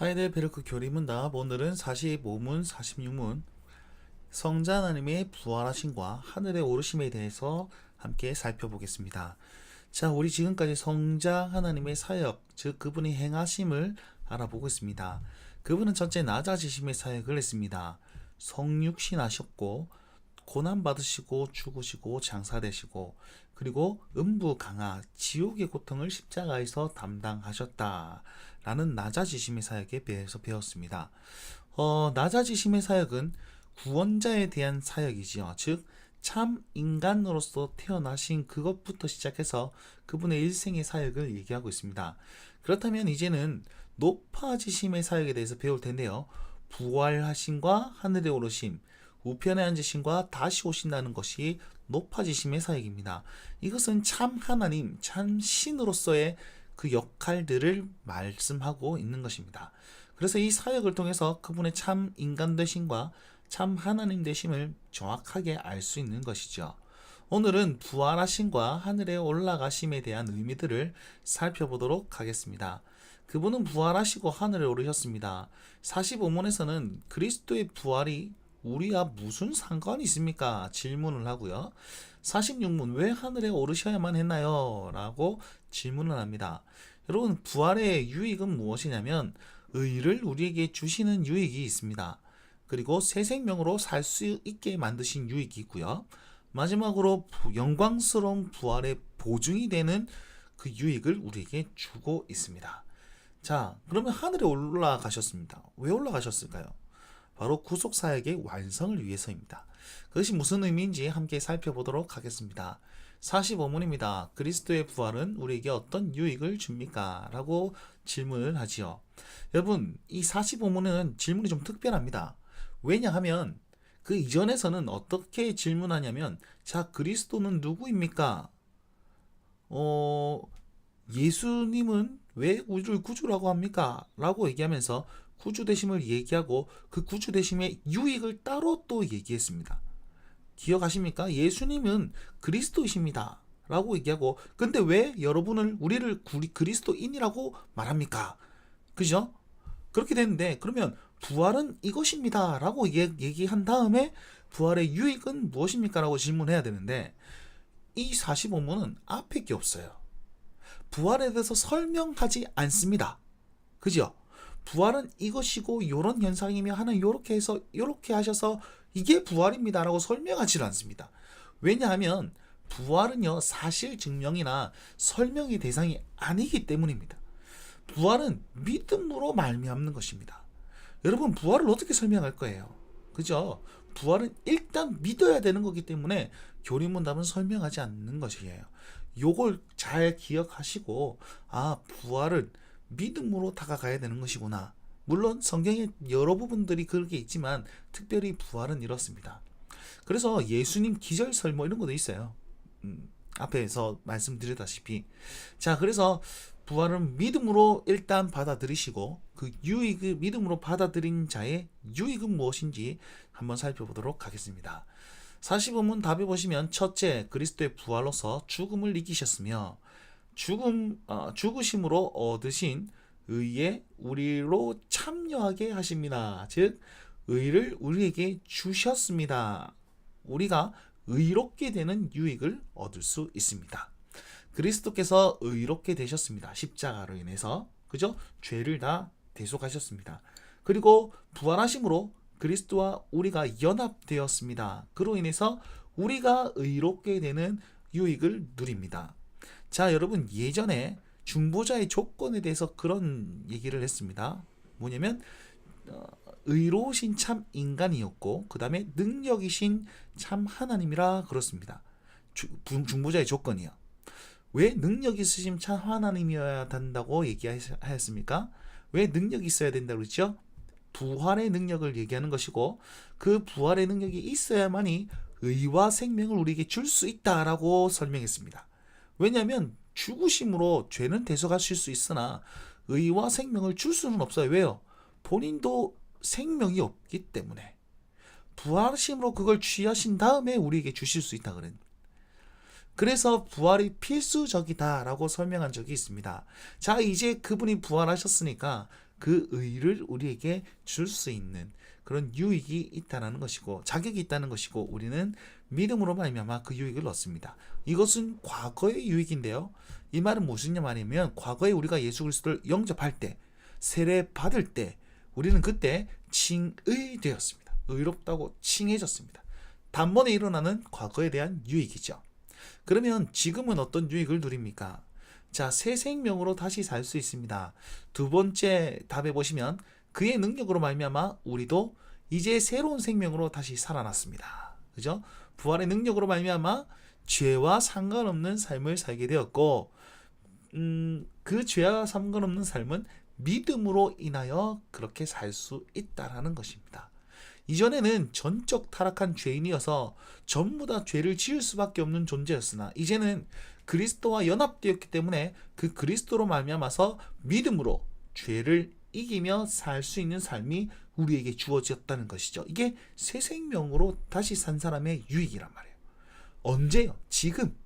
하이델베르크 교리문답 오늘은 45문, 46문 성자 하나님의 부활하심과 하늘에 오르심에 대해서 함께 살펴보겠습니다. 자, 우리 지금까지 성자 하나님의 사역, 즉 그분이 행하심을 알아보고 있습니다. 그분은 첫째 낮아지심의 사역을 했습니다. 성육신하셨고 고난받으시고 죽으시고 장사되시고 그리고 음부 강하 지옥의 고통을 십자가에서 담당하셨다라는 낮아지심의 사역에 대해서 배웠습니다. 낮아지심의 사역은 구원자에 대한 사역이지요. 즉 참 인간으로서 태어나신 그것부터 시작해서 그분의 일생의 사역을 얘기하고 있습니다. 그렇다면 이제는 높아지심의 사역에 대해서 배울 텐데요. 부활하심과 하늘에 오르심, 우편에 앉으심과 다시 오신다는 것이 높아지심의 사역입니다. 이것은 참 하나님, 참 신으로서의 그 역할들을 말씀하고 있는 것입니다. 그래서 이 사역을 통해서 그분의 참 인간 되심과 참 하나님 되심을 정확하게 알 수 있는 것이죠. 오늘은 부활하심과 하늘에 올라가심에 대한 의미들을 살펴보도록 하겠습니다. 그분은 부활하시고 하늘에 오르셨습니다. 45문에서는 그리스도의 부활이 우리와 무슨 상관이 있습니까? 질문을 하고요. 46문 왜 하늘에 오르셔야만 했나요? 라고 질문을 합니다. 여러분, 부활의 유익은 무엇이냐면 의를 우리에게 주시는 유익이 있습니다. 그리고 새 생명으로 살 수 있게 만드신 유익이 있고요. 마지막으로 영광스러운 부활의 보증이 되는 그 유익을 우리에게 주고 있습니다. 자, 그러면 하늘에 올라가셨습니다. 왜 올라가셨을까요? 바로 구속사역의 완성을 위해서입니다. 그것이 무슨 의미인지 함께 살펴보도록 하겠습니다. 45문입니다. 그리스도의 부활은 우리에게 어떤 유익을 줍니까? 라고 질문을 하지요. 여러분, 이 45문은 질문이 좀 특별합니다. 왜냐하면 그 이전에서는 어떻게 질문하냐면, 자, 그리스도는 누구입니까? 예수님은 왜 우리를 구주라고 합니까? 라고 얘기하면서 구주되심을 얘기하고 그 구주되심의 유익을 따로 또 얘기했습니다. 기억하십니까? 예수님은 그리스도이십니다. 라고 얘기하고, 근데 왜 여러분을, 우리를 그리스도인이라고 말합니까? 그죠? 그렇게 되는데, 그러면 부활은 이것입니다. 라고 얘기한 다음에 부활의 유익은 무엇입니까? 라고 질문해야 되는데, 이 45문은 앞에 게 없어요. 부활에 대해서 설명하지 않습니다. 그죠? 부활은 이것이고 요런 현상이며 하는 요렇게 해서 요렇게 하셔서 이게 부활입니다라고 설명하지 않습니다. 왜냐하면 부활은요, 사실 증명이나 설명의 대상이 아니기 때문입니다. 부활은 믿음으로 말미암는 것입니다. 여러분, 부활을 어떻게 설명할 거예요? 그죠? 부활은 일단 믿어야 되는 거기 때문에 교리문답은 설명하지 않는 것이에요. 요걸 잘 기억하시고, 부활은 믿음으로 다가가야 되는 것이구나. 물론 성경에 여러 부분들이 그렇게 있지만 특별히 부활은 이렇습니다. 그래서 예수님 기절설 이런 것도 있어요. 앞에서 말씀드렸다시피. 자, 그래서 부활은 믿음으로 일단 받아들이시고 그 유익을 믿음으로 받아들인 자의 유익은 무엇인지 한번 살펴보도록 하겠습니다. 45문 답에 보시면 첫째, 그리스도의 부활로서 죽음을 이기셨으며 죽으심으로 얻으신 의에 우리로 참여하게 하십니다. 즉 의를 우리에게 주셨습니다. 우리가 의롭게 되는 유익을 얻을 수 있습니다. 그리스도께서 의롭게 되셨습니다. 십자가로 인해서. 그죠? 죄를 다 대속하셨습니다. 그리고 부활하심으로 그리스도와 우리가 연합되었습니다. 그로 인해서 우리가 의롭게 되는 유익을 누립니다. 자, 여러분, 예전에 중보자의 조건에 대해서 그런 얘기를 했습니다. 뭐냐면 의로우신 참 인간이었고 그 다음에 능력이신 참 하나님이라 그렇습니다. 중보자의 조건이요. 왜 능력 있으신 참 하나님이어야 된다고 얘기하였습니까? 왜 능력이 있어야 된다고 그랬죠? 부활의 능력을 얘기하는 것이고 그 부활의 능력이 있어야만이 의와 생명을 우리에게 줄 수 있다라고 설명했습니다. 왜냐하면 죽으심으로 죄는 대속하실 수 있으나 의와 생명을 줄 수는 없어요. 왜요? 본인도 생명이 없기 때문에. 부활하심으로 그걸 취하신 다음에 우리에게 주실 수 있다 그랬습니다. 그래서 부활이 필수적이다라고 설명한 적이 있습니다. 자, 이제 그분이 부활하셨으니까 그 의를 우리에게 줄 수 있는 그런 유익이 있다는 것이고 자격이 있다는 것이고 우리는 믿음으로 말미암아 그 유익을 얻습니다. 이것은 과거의 유익인데요. 이 말은 무슨 말이냐면 과거에 우리가 예수 그리스도를 영접할 때 세례 받을 때 우리는 그때 칭의되었습니다. 의롭다고 칭해졌습니다. 단번에 일어나는 과거에 대한 유익이죠. 그러면 지금은 어떤 유익을 누립니까? 자, 새 생명으로 다시 살 수 있습니다. 두 번째 답에 보시면 그의 능력으로 말미암아 우리도 이제 새로운 생명으로 다시 살아났습니다. 그죠? 부활의 능력으로 말미암아 죄와 상관없는 삶을 살게 되었고 그 죄와 상관없는 삶은 믿음으로 인하여 그렇게 살 수 있다라는 것입니다. 이전에는 전적 타락한 죄인이어서 전부 다 죄를 지을 수밖에 없는 존재였으나 이제는 그리스도와 연합되었기 때문에 그 그리스도로 말미암아서 믿음으로 죄를 이기며 살 수 있는 삶이 우리에게 주어졌다는 것이죠. 이게 새 생명으로 다시 산 사람의 유익이란 말이에요. 언제요? 지금.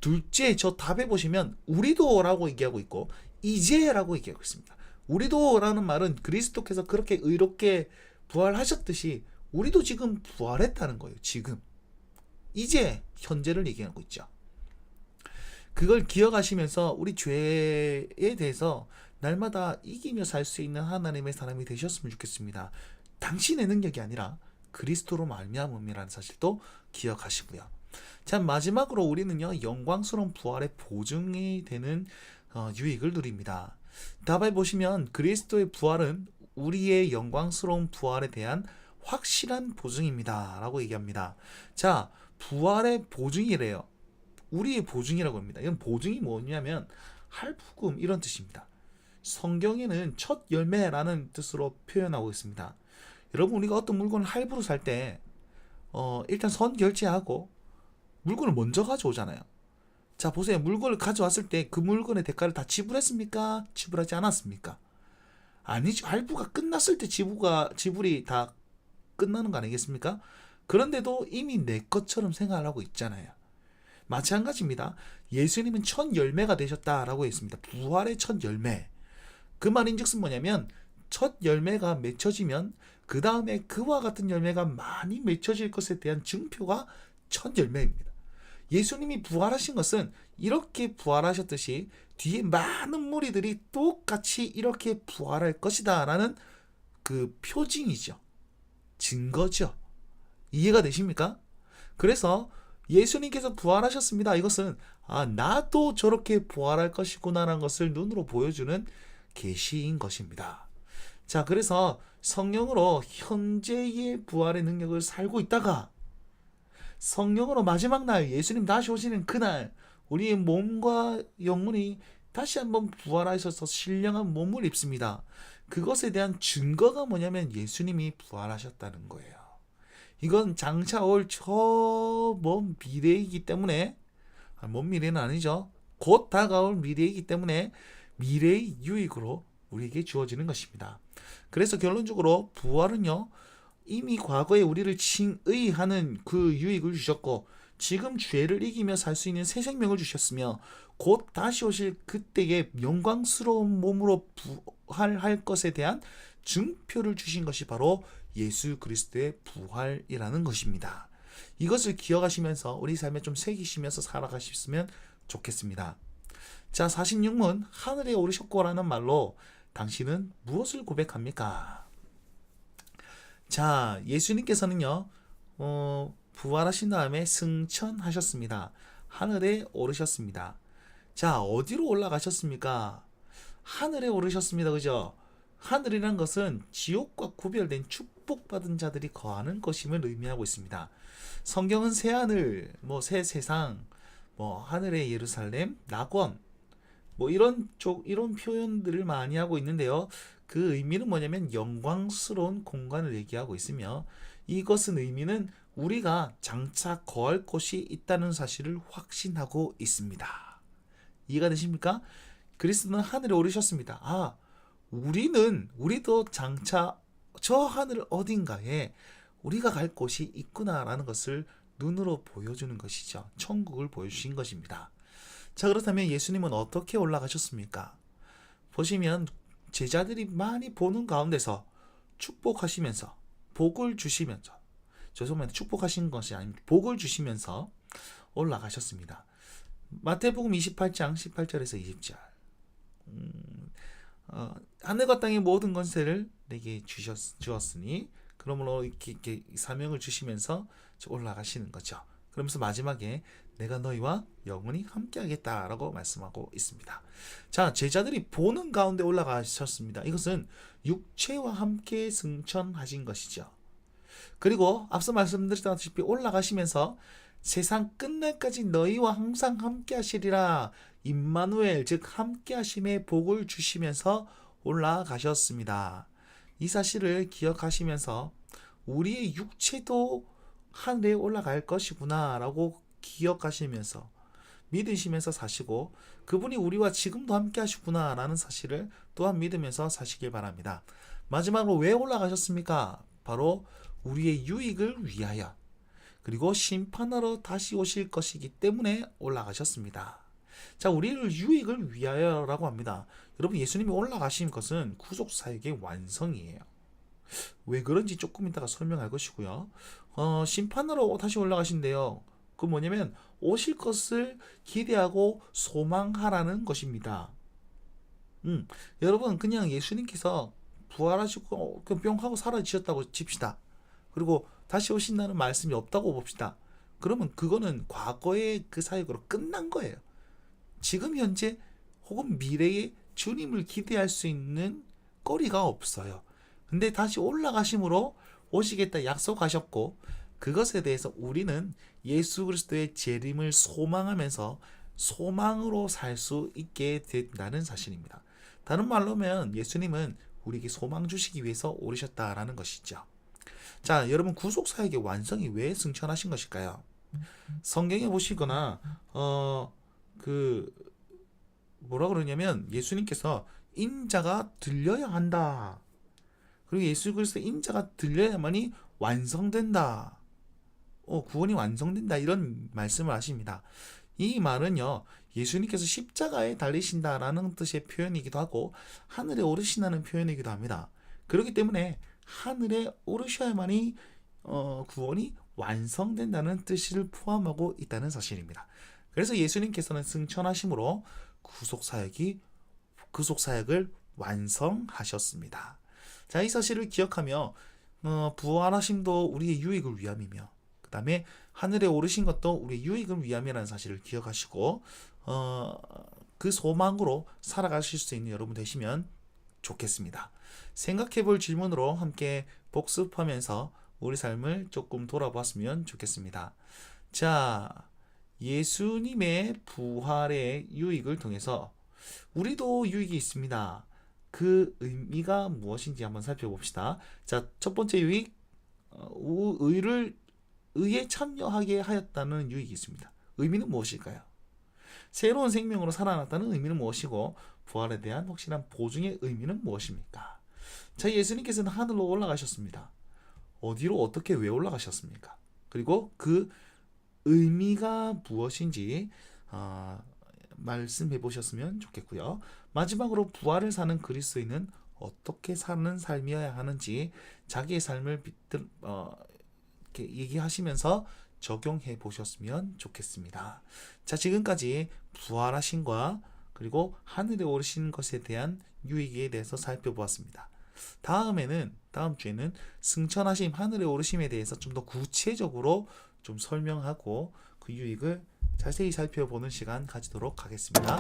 둘째, 저 답에 보시면 우리도라고 얘기하고 있고 이제라고 얘기하고 있습니다. 우리도라는 말은 그리스도께서 그렇게 의롭게 부활하셨듯이 우리도 지금 부활했다는 거예요. 지금. 이제 현재를 얘기하고 있죠. 그걸 기억하시면서 우리 죄에 대해서 날마다 이기며 살 수 있는 하나님의 사람이 되셨으면 좋겠습니다. 당신의 능력이 아니라 그리스도로 말미암음이라는 사실도 기억하시고요. 자, 마지막으로 우리는요 영광스러운 부활의 보증이 되는 유익을 누립니다. 답을 보시면 그리스도의 부활은 우리의 영광스러운 부활에 대한 확실한 보증입니다 라고 얘기합니다. 자, 부활의 보증이래요. 우리의 보증이라고 합니다. 이건 보증이 뭐냐면 할부금 이런 뜻입니다. 성경에는 첫 열매라는 뜻으로 표현하고 있습니다. 여러분, 우리가 어떤 물건을 할부로 살 때 일단 선 결제하고 물건을 먼저 가져오잖아요. 자, 보세요. 물건을 가져왔을 때 그 물건의 대가를 다 지불했습니까? 지불하지 않았습니까? 아니죠. 할부가 끝났을 때 지불이 다 끝나는 거 아니겠습니까? 그런데도 이미 내 것처럼 생각을 하고 있잖아요. 마찬가지입니다. 예수님은 첫 열매가 되셨다라고 했습니다. 부활의 첫 열매. 그 말인즉슨 뭐냐면 첫 열매가 맺혀지면 그 다음에 그와 같은 열매가 많이 맺혀질 것에 대한 증표가 첫 열매입니다. 예수님이 부활하신 것은 이렇게 부활하셨듯이 뒤에 많은 무리들이 똑같이 이렇게 부활할 것이다 라는 그 표징이죠. 증거죠. 이해가 되십니까? 그래서 예수님께서 부활하셨습니다. 이것은 나도 저렇게 부활할 것이구나 라는 것을 눈으로 보여주는 계시인 것입니다. 자, 그래서 성령으로 현재의 부활의 능력을 살고 있다가 성령으로 마지막 날 예수님 다시 오시는 그날 우리의 몸과 영혼이 다시 한번 부활하셔서 신령한 몸을 입습니다. 그것에 대한 증거가 뭐냐면 예수님이 부활하셨다는 거예요. 이건 장차 올 저 먼 미래이기 때문에 먼 미래는 아니죠. 곧 다가올 미래이기 때문에 미래의 유익으로 우리에게 주어지는 것입니다. 그래서 결론적으로 부활은요 이미 과거에 우리를 칭의하는 그 유익을 주셨고 지금 죄를 이기며 살 수 있는 새 생명을 주셨으며 곧 다시 오실 그때의 영광스러운 몸으로 부활할 것에 대한 증표를 주신 것이 바로 예수 그리스도의 부활이라는 것입니다. 이것을 기억하시면서 우리 삶에 좀 새기시면서 살아가셨으면 좋겠습니다. 자, 46문 하늘에 오르셨고라는 말로 당신은 무엇을 고백합니까? 자, 예수님께서는요 부활하신 다음에 승천하셨습니다. 하늘에 오르셨습니다. 자, 어디로 올라가셨습니까? 하늘에 오르셨습니다. 그죠? 하늘이란 것은 지옥과 구별된 축복받은 자들이 거하는 것임을 의미하고 있습니다. 성경은 새 하늘, 새 세상, 하늘의 예루살렘, 낙원, 이런 표현들을 많이 하고 있는데요. 그 의미는 뭐냐면 영광스러운 공간을 얘기하고 있으며 이것은 의미는 우리가 장차 거할 곳이 있다는 사실을 확신하고 있습니다. 이해가 되십니까? 그리스도는 하늘에 오르셨습니다. 우리도 장차 저 하늘 어딘가에 우리가 갈 곳이 있구나라는 것을 눈으로 보여주는 것이죠. 천국을 보여주신 것입니다. 자, 그렇다면 예수님은 어떻게 올라가셨습니까? 보시면 제자들이 많이 보는 가운데서 축복하시면서 복을 주시면서, 죄송합니다. 축복하신 것이 아닙니다. 복을 주시면서 올라가셨습니다. 마태복음 28장 18절에서 20절. 하늘과 땅의 모든 권세를 내게 주었으니, 그러므로 이렇게 사명을 주시면서 올라가시는 거죠. 그러면서 마지막에 내가 너희와 영원히 함께하겠다라고 말씀하고 있습니다. 자, 제자들이 보는 가운데 올라가셨습니다. 이것은 육체와 함께 승천하신 것이죠. 그리고 앞서 말씀드렸다시피 올라가시면서 세상 끝날까지 너희와 항상 함께 하시리라, 임마누엘, 즉 함께 하심의 복을 주시면서 올라가셨습니다. 이 사실을 기억하시면서 우리의 육체도 하늘에 올라갈 것이구나 라고 기억하시면서 믿으시면서 사시고, 그분이 우리와 지금도 함께 하시구나 라는 사실을 또한 믿으면서 사시길 바랍니다. 마지막으로 왜 올라가셨습니까? 바로 우리의 유익을 위하여, 그리고 심판하러 다시 오실 것이기 때문에 올라가셨습니다. 자, 우리를 유익을 위하여라고 합니다. 여러분, 예수님이 올라가신 것은 구속사역의 완성이에요. 왜 그런지 조금 이따가 설명할 것이고요. 심판하러 다시 올라가신대요. 그 뭐냐면 오실 것을 기대하고 소망하라는 것입니다. 여러분, 그냥 예수님께서 부활하시고 뿅 하고 사라지셨다고 칩시다. 그리고 다시 오신다는 말씀이 없다고 봅시다. 그러면 그거는 과거의 그 사역으로 끝난 거예요. 지금 현재 혹은 미래에 주님을 기대할 수 있는 거리가 없어요. 근데 다시 올라가심으로 오시겠다 약속하셨고, 그것에 대해서 우리는 예수 그리스도의 재림을 소망하면서 소망으로 살 수 있게 된다는 사실입니다. 다른 말로 하면 예수님은 우리에게 소망 주시기 위해서 오르셨다라는 것이죠. 자, 여러분, 구속사역의 완성이 왜 승천하신 것일까요? 성경에 보시거나 뭐라 그러냐면 예수님께서 인자가 들려야 한다. 그리고 예수 그리스도의 인자가 들려야만이 완성된다. 구원이 완성된다. 이런 말씀을 하십니다. 이 말은요, 예수님께서 십자가에 달리신다라는 뜻의 표현이기도 하고 하늘에 오르신다는 표현이기도 합니다. 그렇기 때문에 하늘에 오르셔야만이 구원이 완성된다는 뜻을 포함하고 있다는 사실입니다. 그래서 예수님께서는 승천하심으로 구속사역을 완성하셨습니다. 자, 이 사실을 기억하며 부활하심도 우리의 유익을 위함이며, 그 다음에 하늘에 오르신 것도 우리의 유익을 위함이라는 사실을 기억하시고 그 소망으로 살아가실 수 있는 여러분 되시면 좋겠습니다. 생각해 볼 질문으로 함께 복습하면서 우리 삶을 조금 돌아보았으면 좋겠습니다. 자, 예수님의 부활의 유익을 통해서 우리도 유익이 있습니다. 그 의미가 무엇인지 한번 살펴봅시다. 자, 첫 번째 유익, 의에 참여하게 하였다는 유익이 있습니다. 의미는 무엇일까요? 새로운 생명으로 살아났다는 의미는 무엇이고, 부활에 대한 확실한 보증의 의미는 무엇입니까? 자, 예수님께서는 하늘로 올라가셨습니다. 어디로, 어떻게, 왜 올라가셨습니까? 그리고 그 의미가 무엇인지 말씀해 보셨으면 좋겠고요. 마지막으로 부활을 사는 그리스도인은 어떻게 사는 삶이어야 하는지 자기의 삶을 이렇게 얘기하시면서 적용해 보셨으면 좋겠습니다. 자, 지금까지 부활하심과 그리고 하늘에 오르신 것에 대한 유익에 대해서 살펴보았습니다. 다음 주에는 승천하심, 하늘에 오르심에 대해서 좀 더 구체적으로 좀 설명하고 그 유익을 자세히 살펴보는 시간 가지도록 하겠습니다.